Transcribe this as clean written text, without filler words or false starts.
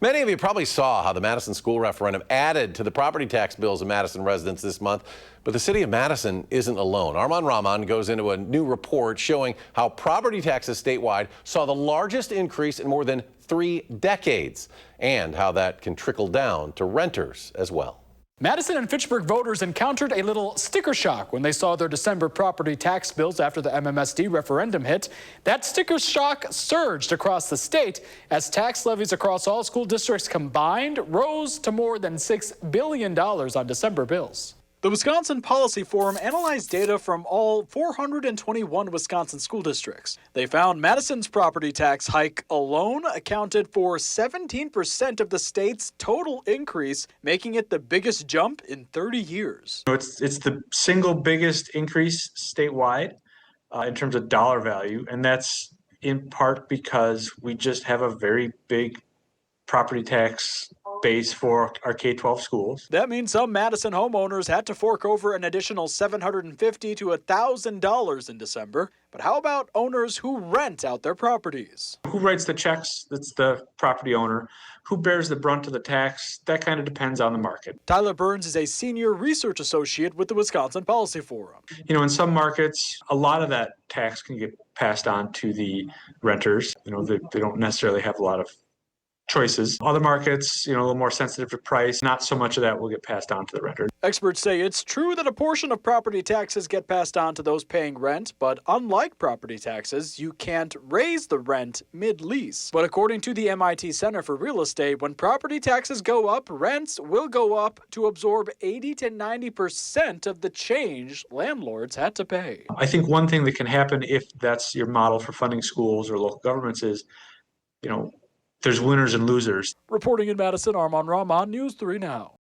Many of you probably saw how the Madison school referendum added to the property tax bills of Madison residents this month, but the city of Madison isn't alone. Arman Rahman goes into a new report showing how property taxes statewide saw the largest increase in more than 3 decades, and how that can trickle down to renters as well. Madison and Fitchburg voters encountered a little sticker shock when they saw their December property tax bills after the MMSD referendum hit. That sticker shock surged across the state as tax levies across all school districts combined rose to more than $6 billion on December bills. The Wisconsin Policy Forum analyzed data from all 421 Wisconsin school districts. They found Madison's property tax hike alone accounted for 17% of the state's total increase, making it the biggest jump in 30 years. It's the single biggest increase statewide in terms of dollar value, and that's in part because we just have a very big property tax base for our K-12 schools. That means some Madison homeowners had to fork over an additional $750 to $1,000 in December. But how about owners who rent out their properties? Who writes the checks? That's the property owner. Who bears the brunt of the tax? That kind of depends on the market. Tyler Burns is a senior research associate with the Wisconsin Policy Forum. In some markets, a lot of that tax can get passed on to the renters. They don't necessarily have a lot of choices. Other markets, a little more sensitive to price. Not so much of that will get passed on to the renter. Experts say it's true that a portion of property taxes get passed on to those paying rent, but unlike property taxes, you can't raise the rent mid-lease. But according to the MIT Center for Real Estate, when property taxes go up, rents will go up to absorb 80 to 90% of the change landlords had to pay. I think one thing that can happen if that's your model for funding schools or local governments is, there's winners and losers. Reporting in Madison, Arman Rahman, News 3 Now.